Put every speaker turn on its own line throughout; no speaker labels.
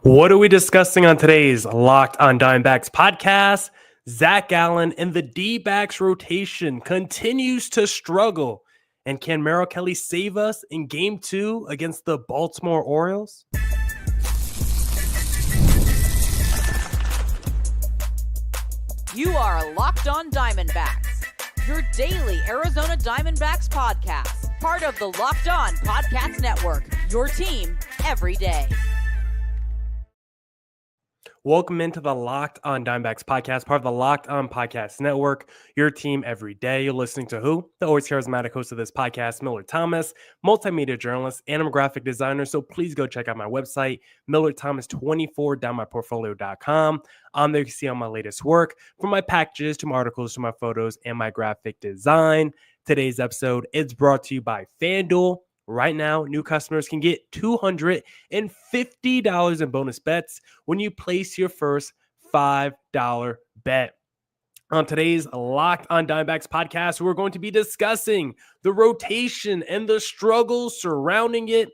What are we discussing on today's Locked on Diamondbacks podcast? Zac Gallen and the Dbacks rotation continues to struggle. And can Merrill Kelly save us in Game 2 against the Baltimore Orioles?
You are Locked on Diamondbacks, your daily Arizona Diamondbacks podcast, part of the Locked on Podcast Network, your team every day.
Welcome into the Locked on Diamondbacks podcast, part of the Locked on Podcast Network, your team every day. You're listening to who? The always charismatic host of this podcast, Millard Thomas, multimedia journalist, and I'm a graphic designer. So please go check out my website, millardthomas24downmyportfolio.com. On there, you can see all my latest work, from my packages to my articles to my photos and my graphic design. Today's episode is brought to you by FanDuel. Right now, new customers can get $250 in bonus bets when you place your first $5 bet. On today's Locked on Diamondbacks podcast, we're going to be discussing the rotation and the struggles surrounding it,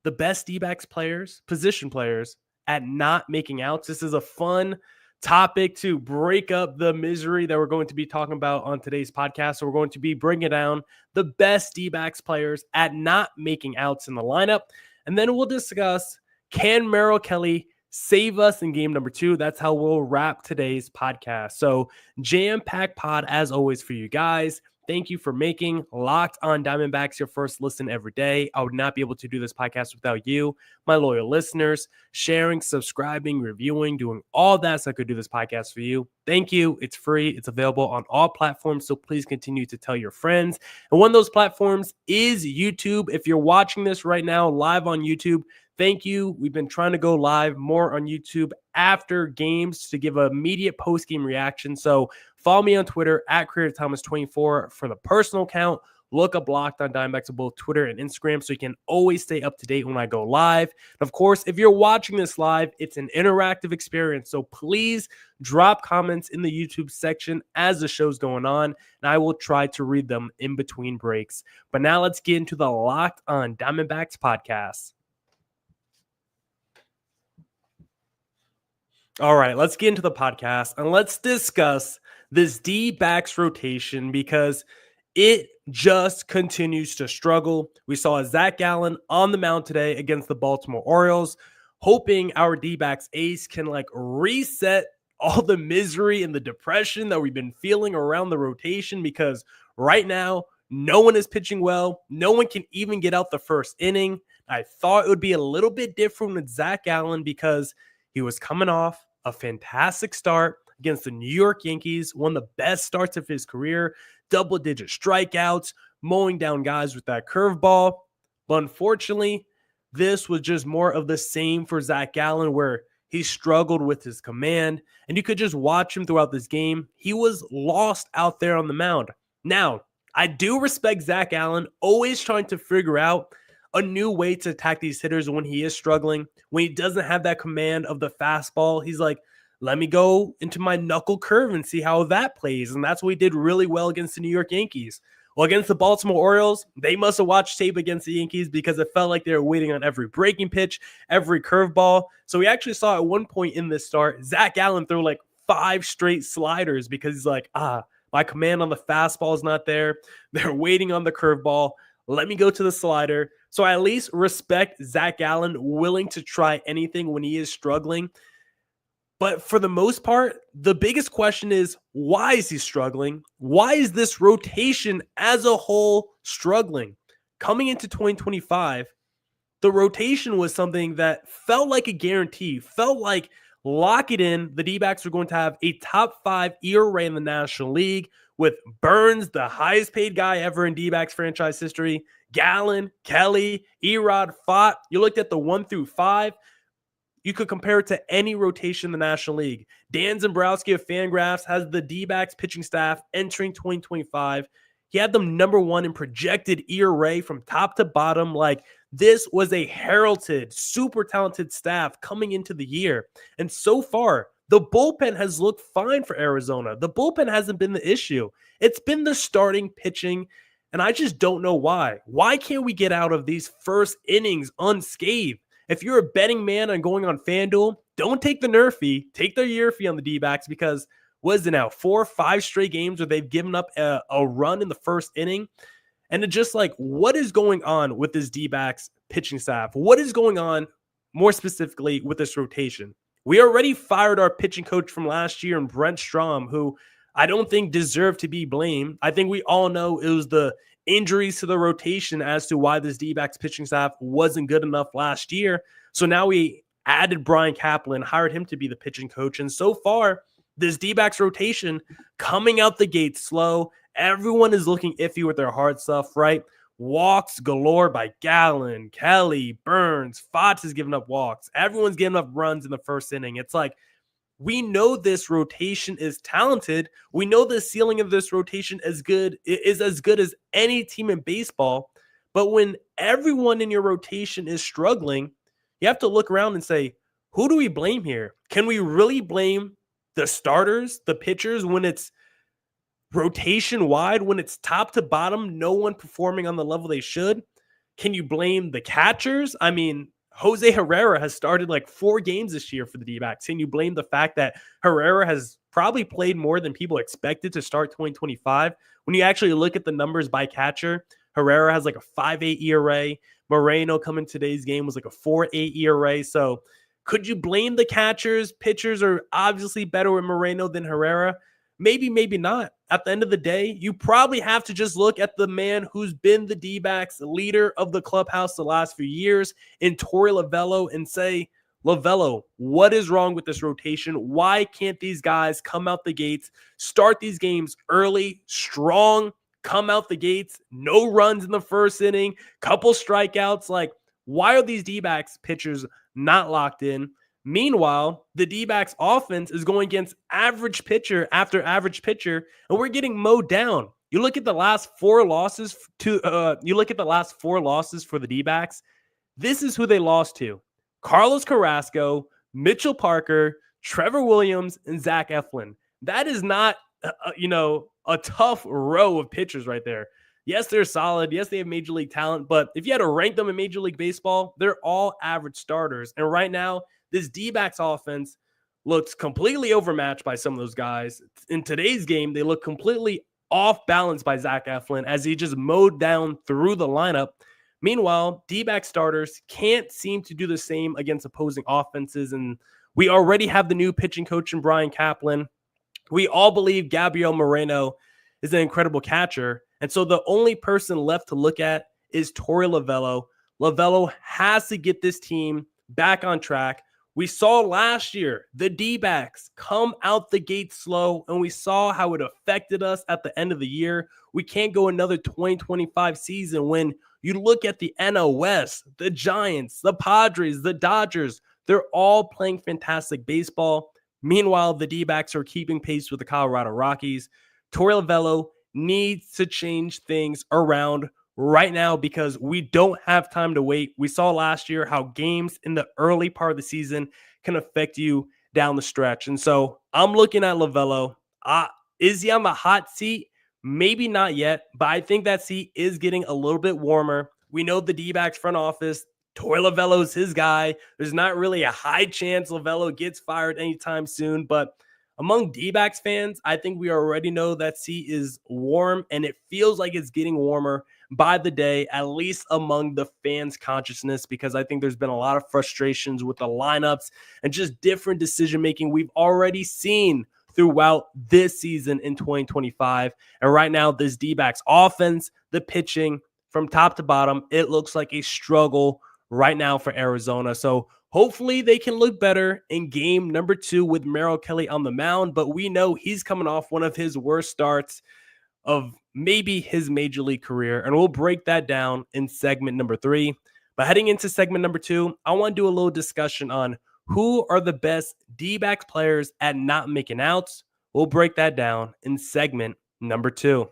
the best D-backs players, position players, at not making outs. This is a fun topic to break up the misery that we're going to be talking about on today's podcast. So we're going to be bringing down the best D-backs players at not making outs in the lineup. And then we'll discuss, can Merrill Kelly save us in game number 2? That's how we'll wrap today's podcast. So jam-packed pod as always for you guys. Thank you for making Locked on Diamondbacks your first listen every day. I would not be able to do this podcast without you, my loyal listeners, sharing, subscribing, reviewing, doing all that so I could do this podcast for you. Thank you. It's free. It's available on all platforms, so please continue to tell your friends. And one of those platforms is YouTube. If you're watching this right now live on YouTube, thank you. We've been trying to go live more on YouTube after games to give an immediate post-game reaction. So follow me on Twitter at CreatorThomas24 for the personal account. Look up Locked on Diamondbacks on both Twitter and Instagram so you can always stay up to date when I go live. And of course, if you're watching this live, it's an interactive experience. So please drop comments in the YouTube section as the show's going on, and I will try to read them in between breaks. But now let's get into the Locked on Diamondbacks podcast. All right, let's get into the podcast and let's discuss this D-backs rotation because it just continues to struggle. We saw Zac Gallen on the mound today against the Baltimore Orioles, hoping our D-backs ace can reset all the misery and the depression that we've been feeling around the rotation, because right now, no one is pitching well. No one can even get out the first inning. I thought it would be a little bit different with Zac Gallen because he was coming off a fantastic start against the New York Yankees, one of the best starts of his career, double-digit strikeouts, mowing down guys with that curveball. But unfortunately, this was just more of the same for Zac Gallen, where he struggled with his command, and you could just watch him throughout this game. He was lost out there on the mound. Now, I do respect Zac Gallen, always trying to figure out a new way to attack these hitters when he is struggling, when he doesn't have that command of the fastball. He's like, let me go into my knuckle curve and see how that plays. And that's what he did really well against the New York Yankees. Well, against the Baltimore Orioles, they must have watched tape against the Yankees because it felt like they were waiting on every breaking pitch, every curveball. So we actually saw at one point in this start, Zac Gallen throw 5 straight sliders because he's like, my command on the fastball is not there. They're waiting on the curveball. Let me go to the slider. So I at least respect Zac Gallen willing to try anything when he is struggling. But for the most part, the biggest question is, why is he struggling? Why is this rotation as a whole struggling? Coming into 2025, the rotation was something that felt like a guarantee, felt like lock it in. The D-backs were going to have a top 5 ERA in the National League with Burns, the highest paid guy ever in D-backs franchise history, Gallen, Kelly, Erod, Fott. You looked at the 1 through 5. You could compare it to any rotation in the National League. Dan Zambrowski of Fangraphs has the D-backs pitching staff entering 2025. He had them number 1 in projected ERA from top to bottom. This was a heralded, super talented staff coming into the year. And so far, the bullpen has looked fine for Arizona. The bullpen hasn't been the issue. It's been the starting pitching, and I just don't know why. Why can't we get out of these first innings unscathed? if you're a betting man on going on FanDuel, don't take the nerf fee. Take the year fee on the D-backs because what is it now? 4 or 5 straight games where they've given up a run in the first inning. And it's just like, what is going on with this D-backs pitching staff? What is going on more specifically with this rotation? We already fired our pitching coach from last year and Brent Strom, who I don't think deserved to be blamed. I think we all know it was the injuries to the rotation as to why this D-backs pitching staff wasn't good enough last year. So now we added Brian Kaplan, hired him to be the pitching coach. And so far, this D-backs rotation coming out the gate slow. Everyone is looking iffy with their hard stuff, right? Walks galore by Gallen, Kelly, Burns, Fox is giving up walks. Everyone's giving up runs in the first inning. It's like, we know this rotation is talented. We know the ceiling of this rotation is as good as any team in baseball. But when everyone in your rotation is struggling, you have to look around and say, who do we blame here? Can we really blame the starters, the pitchers, when it's rotation wide, when it's top to bottom, no one performing on the level they should? Can you blame the catchers? I mean, Jose Herrera has started like 4 games this year for the D-backs. Can you blame the fact that Herrera has probably played more than people expected to start 2025? When you actually look at the numbers by catcher, Herrera has like a 5.8 ERA. Moreno coming today's game was like a 4.8 ERA. So could you blame the catchers? Pitchers are obviously better with Moreno than Herrera. Maybe, maybe not. At the end of the day, you probably have to just look at the man who's been the D-backs leader of the clubhouse the last few years in Torey Lovullo and say, Lovullo, what is wrong with this rotation? Why can't these guys come out the gates, start these games early, strong, come out the gates, no runs in the first inning, couple strikeouts? Like, why are these D-backs pitchers not locked in? Meanwhile, the D-backs offense is going against average pitcher after average pitcher, and we're getting mowed down. You look at the last 4 losses for the D-backs. This is who they lost to: Carlos Carrasco, Mitchell Parker, Trevor Williams, and Zach Eflin. That is not, a tough row of pitchers right there. Yes, they're solid. Yes, they have major league talent, but if you had to rank them in Major League Baseball, they're all average starters. And right now, this D-backs offense looks completely overmatched by some of those guys. In today's game, they look completely off balance by Zach Eflin as he just mowed down through the lineup. Meanwhile, D-backs starters can't seem to do the same against opposing offenses, and we already have the new pitching coach in Brian Kaplan. We all believe Gabriel Moreno is an incredible catcher, and so the only person left to look at is Torey Lovullo. Lovullo has to get this team back on track. We saw last year the D-backs come out the gate slow, and we saw how it affected us at the end of the year. We can't go another 2025 season when you look at the NL West, the Giants, the Padres, the Dodgers. They're all playing fantastic baseball. Meanwhile, the D-backs are keeping pace with the Colorado Rockies. Torey Lovullo needs to change things around right now because we don't have time to wait. We saw last year how games in the early part of the season can affect you down the stretch. And so I'm looking at Lovullo. Is he on the hot seat? Maybe not yet, but I think that seat is getting a little bit warmer. We know the D-backs front office, Torey Lovullo is his guy. There's not really a high chance Lovullo gets fired anytime soon, but among D-backs fans, I think we already know that seat is warm, and it feels like it's getting warmer by the day, at least among the fans' consciousness, because I think there's been a lot of frustrations with the lineups and just different decision-making we've already seen throughout this season in 2025. And right now, this D-backs offense, the pitching from top to bottom, it looks like a struggle right now for Arizona. So hopefully they can look better in game number 2 with Merrill Kelly on the mound, but we know he's coming off one of his worst starts of maybe his major league career, and we'll break that down in segment number 3. But heading into segment number 2, I want to do a little discussion on who are the best D-backs players at not making outs. We'll break that down in segment number 2.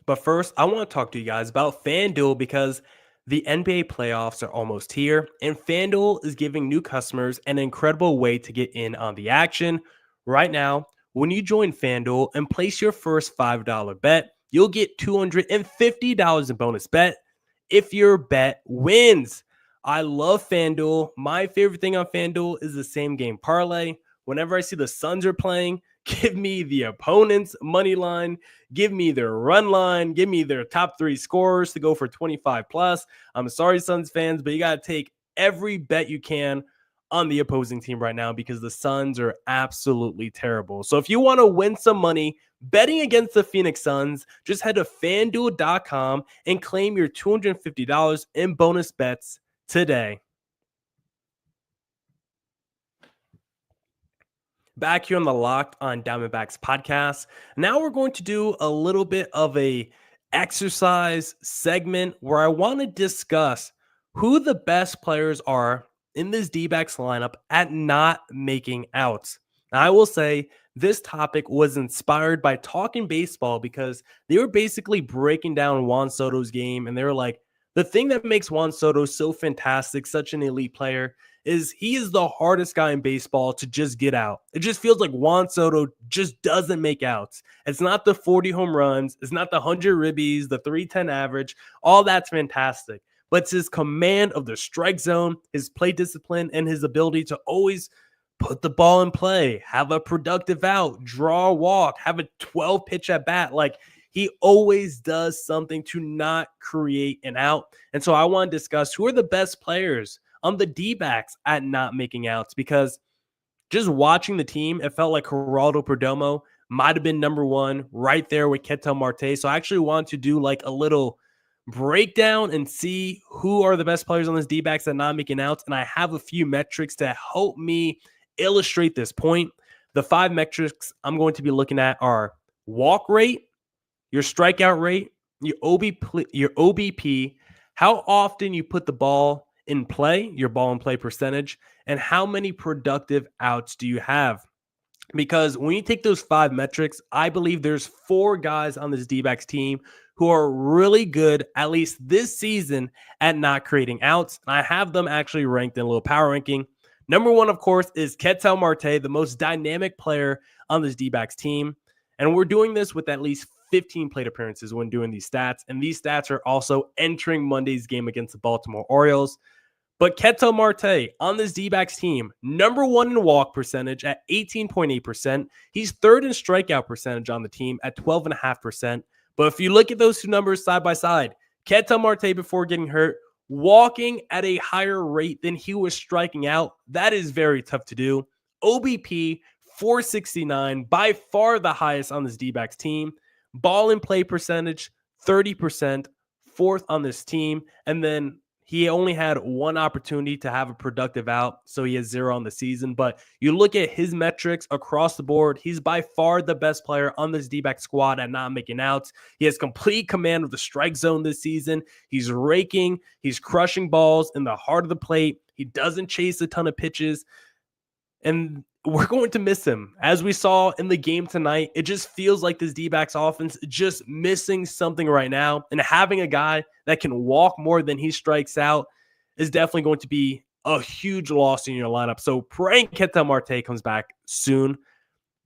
But first, I want to talk to you guys about FanDuel because the NBA playoffs are almost here, and FanDuel is giving new customers an incredible way to get in on the action. Right now, when you join FanDuel and place your first $5 bet, you'll get $250 in bonus bet if your bet wins. I love FanDuel. My favorite thing on FanDuel is the same game parlay. Whenever I see the Suns are playing, give me the opponent's money line, give me their run line, give me their top 3 scorers to go for 25 plus. I'm sorry, Suns fans, but you got to take every bet you can on the opposing team right now because the Suns are absolutely terrible. So if you want to win some money betting against the Phoenix Suns, just head to FanDuel.com and claim your $250 in bonus bets today. Back here on the Locked on Diamondbacks podcast. Now we're going to do a little bit of a exercise segment where I want to discuss who the best players are in this D-backs lineup at not making outs. Now, I will say this topic was inspired by Talking Baseball because they were basically breaking down Juan Soto's game, and they were like, the thing that makes Juan Soto so fantastic, such an elite player, is he is the hardest guy in baseball to just get out. It just feels like Juan Soto just doesn't make outs. It's not the 40 home runs. It's not the 100 ribbies, the 310 average. All that's fantastic. But it's his command of the strike zone, his play discipline, and his ability to always put the ball in play, have a productive out, draw a walk, have a 12 pitch at bat. Like, he always does something to not create an out. And so I want to discuss who are the best players on the D-backs at not making outs, because just watching the team, it felt like Geraldo Perdomo might have been number one right there with Ketel Marte. So I actually want to do like a little breakdown and see who are the best players on this D-backs at not making outs. And I have a few metrics to help me illustrate this point. The 5 metrics I'm going to be looking at are walk rate, your strikeout rate, your OBP, how often you put the ball in play, your ball in play percentage, and how many productive outs do you have. Because when you take those 5 metrics, I believe there's 4 guys on this D-backs team who are really good, at least this season, at not creating outs. And I have them actually ranked in a little power ranking. Number 1, of course, is Ketel Marte, the most dynamic player on this D-backs team. And we're doing this with at least 15 plate appearances when doing these stats. And these stats are also entering Monday's game against the Baltimore Orioles. But Ketel Marte on this D-backs team, number 1 in walk percentage at 18.8%. He's 3rd in strikeout percentage on the team at 12.5%. But if you look at those 2 numbers side by side, Ketel Marte before getting hurt, walking at a higher rate than he was striking out. That is very tough to do. OBP, 469, by far the highest on this D-backs team. Ball in play percentage, 30%, 4th on this team. And then he only had 1 opportunity to have a productive out, so he has 0 on the season. But you look at his metrics across the board, he's by far the best player on this D-back squad at not making outs. He has complete command of the strike zone this season. He's raking, he's crushing balls in the heart of the plate. He doesn't chase a ton of pitches. And we're going to miss him. As we saw in the game tonight, it just feels like this D-backs offense is just missing something right now. And having a guy that can walk more than he strikes out is definitely going to be a huge loss in your lineup. So praying Ketel Marte comes back soon.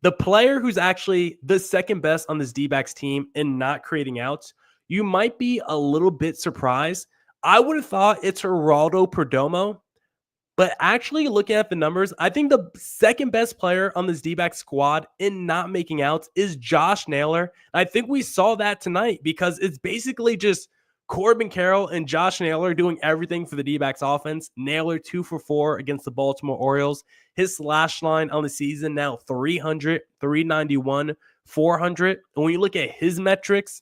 The player who's actually the second best on this D-backs team in not creating outs, you might be a little bit surprised. I would have thought it's Geraldo Perdomo. But actually looking at the numbers, I think the second best player on this D-back squad in not making outs is Josh Naylor. I think we saw that tonight because it's basically just Corbin Carroll and Josh Naylor doing everything for the D-backs offense. Naylor 2 for 4 against the Baltimore Orioles. His slash line on the season now 300, 391, 400. And when you look at his metrics,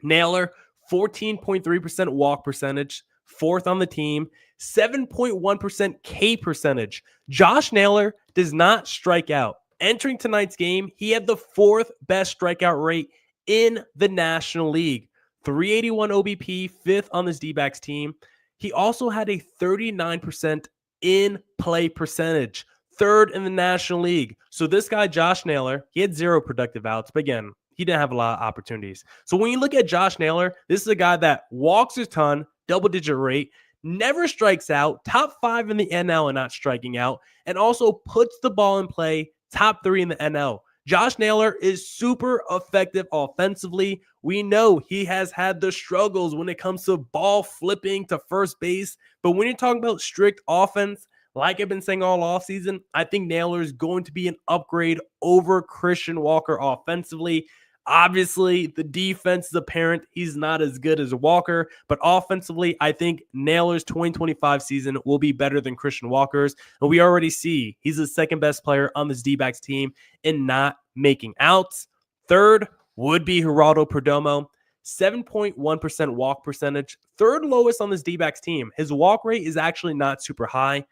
Naylor 14.3% walk percentage, 4th on the team, 7.1% K percentage. Josh Naylor does not strike out. Entering tonight's game, he had the 4th best strikeout rate in the National League. 381 OBP, 5th on this D-backs team. He also had a 39% in play percentage, 3rd in the National League. So this guy, Josh Naylor, he had 0 productive outs, but again, he didn't have a lot of opportunities. So when you look at Josh Naylor, this is a guy that walks a ton, double-digit rate, never strikes out, top 5 in the NL and not striking out, and also puts the ball in play, top 3 in the NL. Josh Naylor is super effective offensively. We know he has had the struggles when it comes to ball flipping to first base. But when you're talking about strict offense, like I've been saying all offseason, I think Naylor is going to be an upgrade over Christian Walker offensively. Obviously, the defense is apparent. He's not as good as Walker, but offensively, I think Naylor's 2025 season will be better than Christian Walker's. And we already see he's the second best player on this D-backs team in not making outs. Third would be Geraldo Perdomo, 7.1% walk percentage, third lowest on this D-backs team. His walk rate is actually not super high.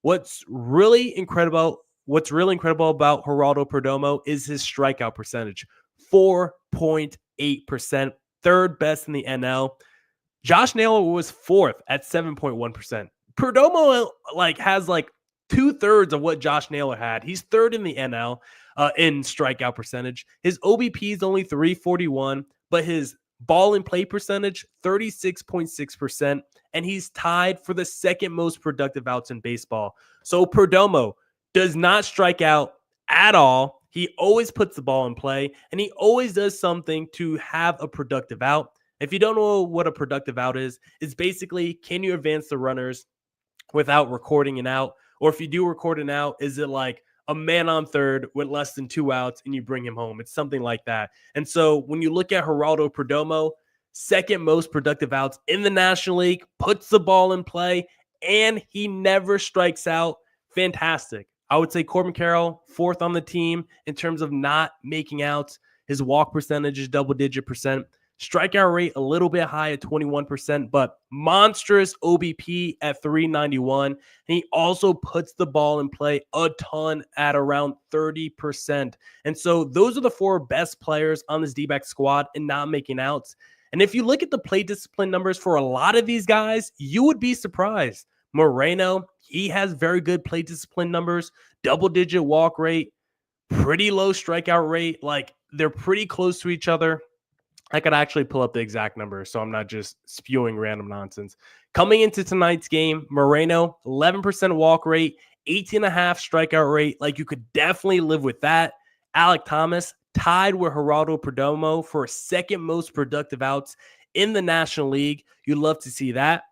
What's really incredible about Geraldo Perdomo is his strikeout percentage, 4.8%, third best in the NL. Josh Naylor was fourth at 7.1%. Perdomo has 2/3 of what Josh Naylor had. He's third in the NL in strikeout percentage. His OBP is only 341, but his ball in play percentage, 36.6%, and he's tied for the second most productive outs in baseball. So Perdomo does not strike out at all. He always puts the ball in play, and he always does something to have a productive out. If you don't know what a productive out is, it's basically, can you advance the runners without recording an out? Or if you do record an out, is it like a man on third with less than 2 outs and you bring him home? It's something like that. And so when you look at Geraldo Perdomo, second most productive outs in the National League, puts the ball in play, and he never strikes out. Fantastic. I would say Corbin Carroll, fourth on the team in terms of not making outs. His walk percentage is double-digit percent. Strikeout rate a little bit high at 21%, but monstrous OBP at 391. And he also puts the ball in play a ton at around 30%. And so those are the four best players on this D-back squad in not making outs. And if you look at the play discipline numbers for a lot of these guys, you would be surprised. Moreno, he has very good play discipline numbers, double-digit walk rate, pretty low strikeout rate. They're pretty close to each other. I could actually pull up the exact number, so I'm not just spewing random nonsense. Coming into tonight's game, Moreno, 11% walk rate, 18.5 strikeout rate. You could definitely live with that. Alek Thomas tied with Geraldo Perdomo for second most productive outs in the National League. You'd love to see that.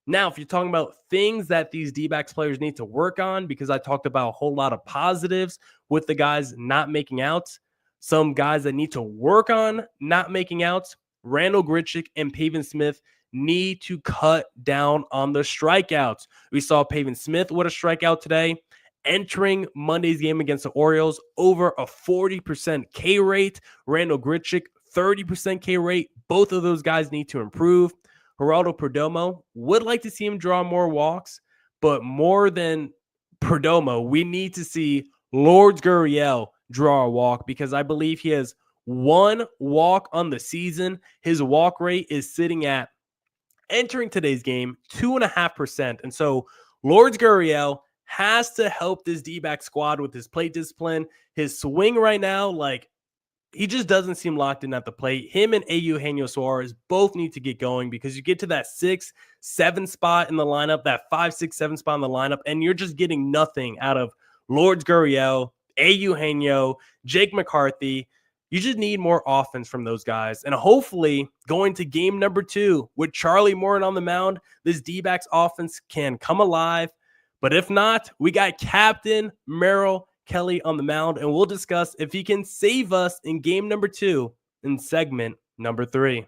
Now, if you're talking about things that these D-backs players need to work on, because I talked about a whole lot of positives with the guys not making outs, some guys that need to work on not making outs, Randall Grichuk and Pavin Smith need to cut down on the strikeouts. We saw Pavin Smith with a strikeout today, entering Monday's game against the Orioles, over a 40% K rate. Randall Grichuk, 30% K rate. Both of those guys need to improve. Geraldo Perdomo, would like to see him draw more walks, but more than Perdomo, we need to see Lourdes Gurriel draw a walk, because I believe he has one walk on the season. His walk rate is sitting at, entering today's game, 2.5%. And so Lourdes Gurriel has to help this D-back squad with his plate discipline. His swing right now, he just doesn't seem locked in at the plate. Him and Eugenio Suarez both need to get going, because you get to that 6-7 spot in the lineup, that 5-6-7 spot in the lineup, and you're just getting nothing out of Lourdes Gurriel, Eugenio, Jake McCarthy. You just need more offense from those guys. And hopefully, going to game number 2 with Charlie Morton on the mound, this D-backs offense can come alive. But if not, we got Captain Merrill Kelly on the mound, and we'll discuss if he can save us in game number 2 in segment number 3.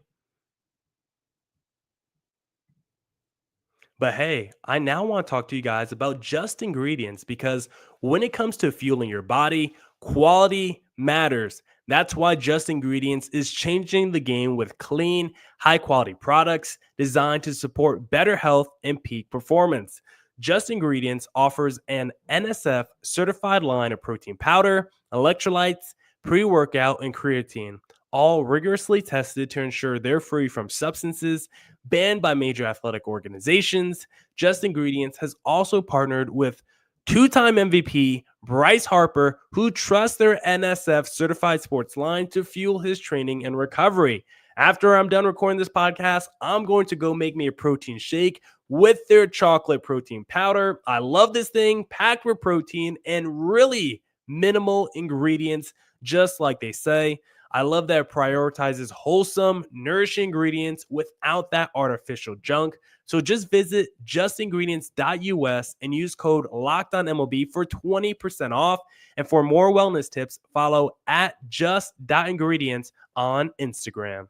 But hey, I now want to talk to you guys about Just Ingredients, because when it comes to fueling your body, quality matters. That's why Just Ingredients is changing the game with clean, high-quality products designed to support better health and peak performance. Just Ingredients offers an NSF-certified line of protein powder, electrolytes, pre-workout, and creatine, all rigorously tested to ensure they're free from substances banned by major athletic organizations. Just Ingredients has also partnered with two-time MVP Bryce Harper, who trusts their NSF certified sports line to fuel his training and recovery. After I'm done recording this podcast, I'm going to go make me a protein shake with their chocolate protein powder. I love this thing, packed with protein and really minimal ingredients, just like they say. I love that it prioritizes wholesome, nourishing ingredients without that artificial junk. So just visit justingredients.us and use code LOCKEDONMLB for 20% off. And for more wellness tips, follow at just.ingredients on Instagram.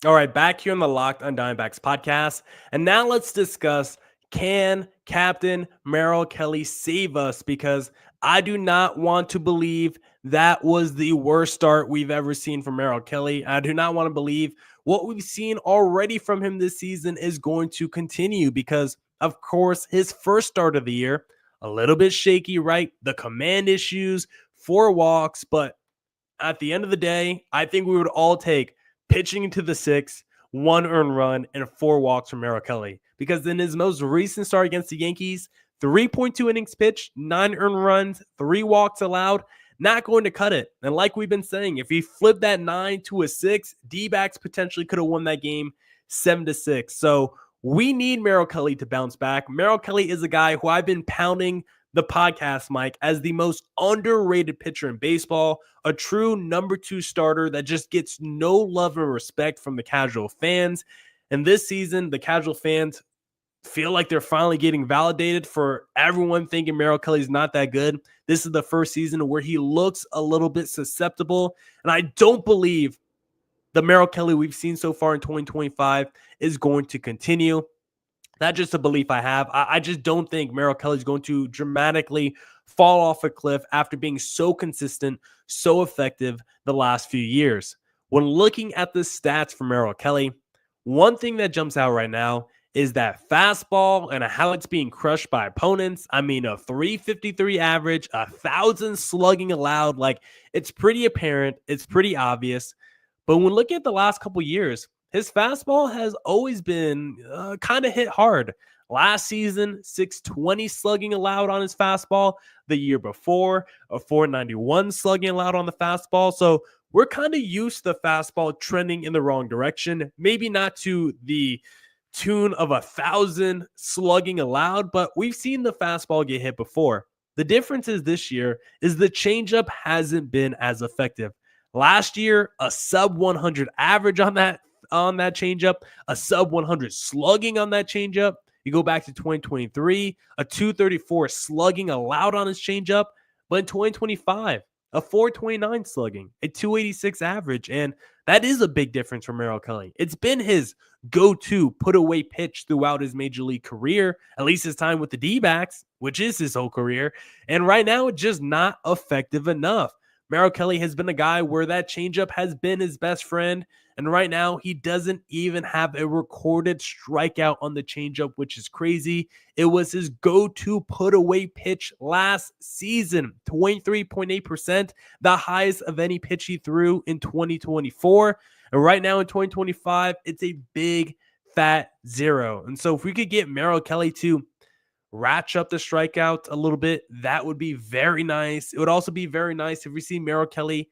All right, back here on the Locked on Diamondbacks podcast. And now let's discuss, can Captain Merrill Kelly save us? Because I do not want to believe that was the worst start we've ever seen from Merrill Kelly. I do not want to believe what we've seen already from him this season is going to continue because, of course, his first start of the year, a little bit shaky, right? The command issues, 4 walks, but at the end of the day, I think we would all take pitching into the 6th, 1 earned run, and 4 walks from Merrill Kelly. Because in his most recent start against the Yankees, 3.2 innings pitched, 9 earned runs, 3 walks allowed, not going to cut it. And like we've been saying, if he flipped that 9 to a 6, Dbacks potentially could have won that game 7-6. So we need Merrill Kelly to bounce back. Merrill Kelly is a guy who I've been pounding the podcast, Mike, as the most underrated pitcher in baseball, a true number 2 starter that just gets no love and respect from the casual fans. And this season, the casual fans feel like they're finally getting validated for everyone thinking Merrill Kelly's not that good. This is the first season where he looks a little bit susceptible. And I don't believe the Merrill Kelly we've seen so far in 2025 is going to continue. That's just a belief I have. I just don't think Merrill Kelly is going to dramatically fall off a cliff after being so consistent, so effective the last few years. When looking at the stats for Merrill Kelly, one thing that jumps out right now is that fastball and how it's being crushed by opponents. I mean, a 353 average, 1,000 slugging allowed. Like, it's pretty apparent. It's pretty obvious. But when looking at the last couple years, his fastball has always been kind of hit hard. Last season, 620 slugging allowed on his fastball. The year before, a 491 slugging allowed on the fastball. So we're kind of used to the fastball trending in the wrong direction. Maybe not to the tune of 1,000 slugging allowed, but we've seen the fastball get hit before. The difference is this year is the changeup hasn't been as effective. Last year, a sub 100 average on that changeup, a sub 100 slugging on that changeup. You go back to 2023, a 234 slugging allowed on his changeup, but in 2025, a 429 slugging, a 286 average, and that is a big difference for Merrill Kelly. It's been his go-to put-away pitch throughout his major league career, at least his time with the Dbacks, which is his whole career, and right now it's just not effective enough. Merrill Kelly has been a guy where that changeup has been his best friend, and right now he doesn't even have a recorded strikeout on the changeup, which is crazy. It was his go-to put-away pitch last season, 23.8%, the highest of any pitch he threw in 2024. And right now in 2025, it's a big, fat 0. And so if we could get Merrill Kelly to ratchet up the strikeouts a little bit, that would be very nice. It would also be very nice if we see Merrill Kelly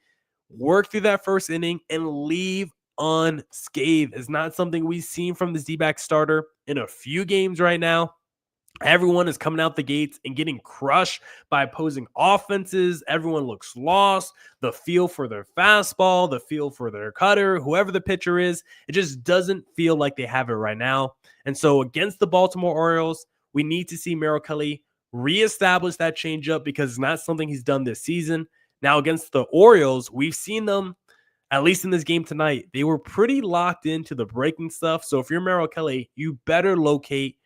work through that first inning and leave unscathed. It's not something we've seen from this D-back starter in a few games right now. Everyone is coming out the gates and getting crushed by opposing offenses. Everyone looks lost. The feel for their fastball, the feel for their cutter, whoever the pitcher is, it just doesn't feel like they have it right now. And so against the Baltimore Orioles, we need to see Merrill Kelly reestablish that changeup because it's not something he's done this season. Now against the Orioles, we've seen them, at least in this game tonight, they were pretty locked into the breaking stuff. So if you're Merrill Kelly, you better locate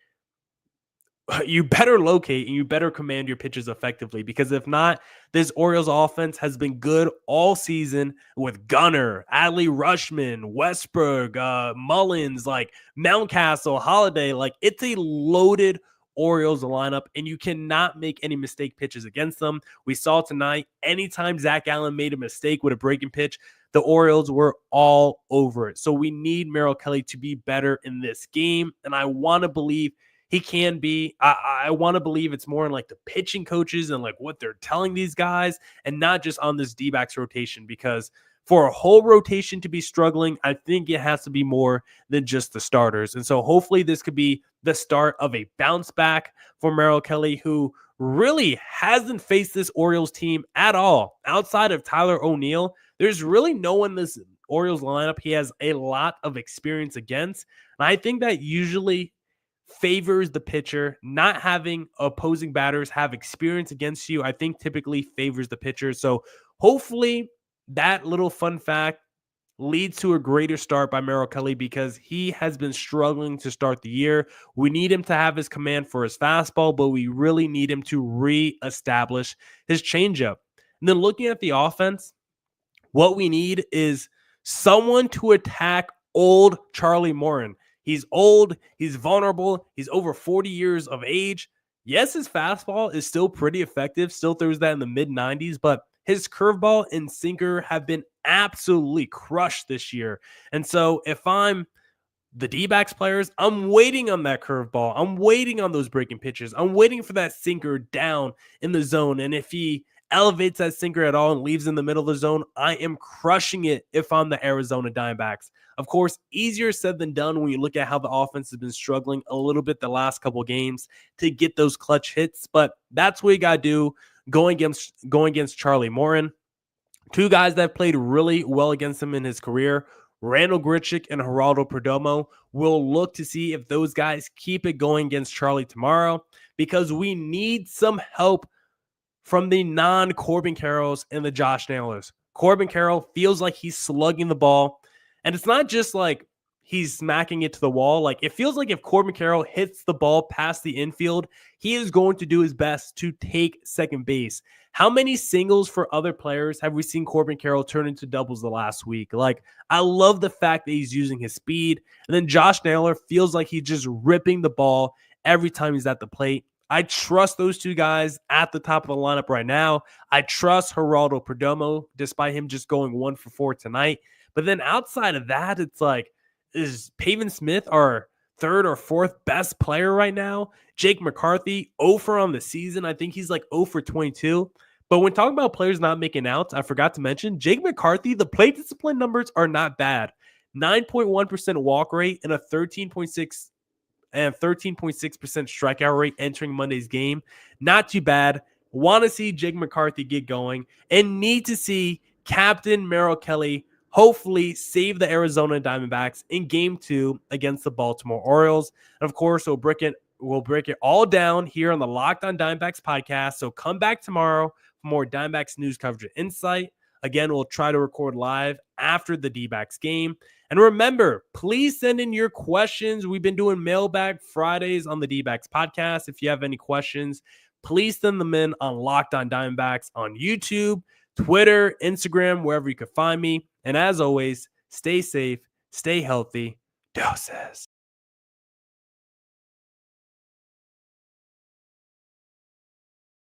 and you better command your pitches effectively, because if not, this Orioles offense has been good all season with Gunnar, Adley Rutschman, Westberg, Mullins, like Mountcastle, Holiday. Like, it's a loaded Orioles lineup, and you cannot make any mistake pitches against them. We saw tonight, anytime Zac Gallen made a mistake with a breaking pitch, the Orioles were all over it. So we need Merrill Kelly to be better in this game, and I want to believe he can be. I want to believe it's more in like the pitching coaches and like what they're telling these guys, and not just on this D-backs rotation, because for a whole rotation to be struggling, I think it has to be more than just the starters. And so hopefully this could be the start of a bounce back for Merrill Kelly, who really hasn't faced this Orioles team at all. Outside of Tyler O'Neill, there's really no one in this Orioles lineup he has a lot of experience against. And I think that usually favors the pitcher. Not having opposing batters have experience against you, I think typically favors the pitcher. So hopefully that little fun fact leads to a greater start by Merrill Kelly because he has been struggling to start the year. We need him to have his command for his fastball, but we really need him to reestablish his changeup. And then looking at the offense, what we need is someone to attack old Charlie Morton. He's old, he's vulnerable, he's over 40 years of age. Yes, his fastball is still pretty effective, still throws that in the mid-90s, but his curveball and sinker have been absolutely crushed this year. And so if I'm the D-backs players, I'm waiting on that curveball. I'm waiting on those breaking pitches. I'm waiting for that sinker down in the zone. And if he elevates that sinker at all and leaves in the middle of the zone, I am crushing it if I'm the Arizona Diamondbacks. Of course, easier said than done when you look at how the offense has been struggling a little bit the last couple games to get those clutch hits. But that's what you got to do going against Charlie Morton. Two guys that played really well against him in his career, Randall Grichuk and Geraldo Perdomo. We'll look to see if those guys keep it going against Charlie tomorrow because we need some help from the non-Corbin Carrolls and the Josh Naylors. Corbin Carroll feels like he's slugging the ball, and it's not just like he's smacking it to the wall. Like it feels like if Corbin Carroll hits the ball past the infield, he is going to do his best to take second base. How many singles for other players have we seen Corbin Carroll turn into doubles the last week? Like, I love the fact that he's using his speed. And then Josh Naylor feels like he's just ripping the ball every time he's at the plate. I trust those two guys at the top of the lineup right now. I trust Geraldo Perdomo, despite him just going 1 for 4 tonight. But then outside of that, it's like, is Pavin Smith our third or fourth best player right now? Jake McCarthy, 0 for on the season. I think he's like 0 for 22. But when talking about players not making outs, I forgot to mention Jake McCarthy, the plate discipline numbers are not bad. 9.1% walk rate and a 13.6% strikeout rate entering Monday's game. Not too bad. Want to see Jake McCarthy get going and need to see Captain Merrill Kelly hopefully save the Arizona Diamondbacks in Game 2 against the Baltimore Orioles. And of course, we'll break it all down here on the Locked On Diamondbacks podcast. So come back tomorrow for more Diamondbacks news coverage and insight. Again, we'll try to record live after the D-backs game. And remember, please send in your questions. We've been doing mailbag Fridays on the D-backs podcast. If you have any questions, please send them in on Locked On Diamondbacks on YouTube, Twitter, Instagram, wherever you can find me. And as always, stay safe, stay healthy. Doses.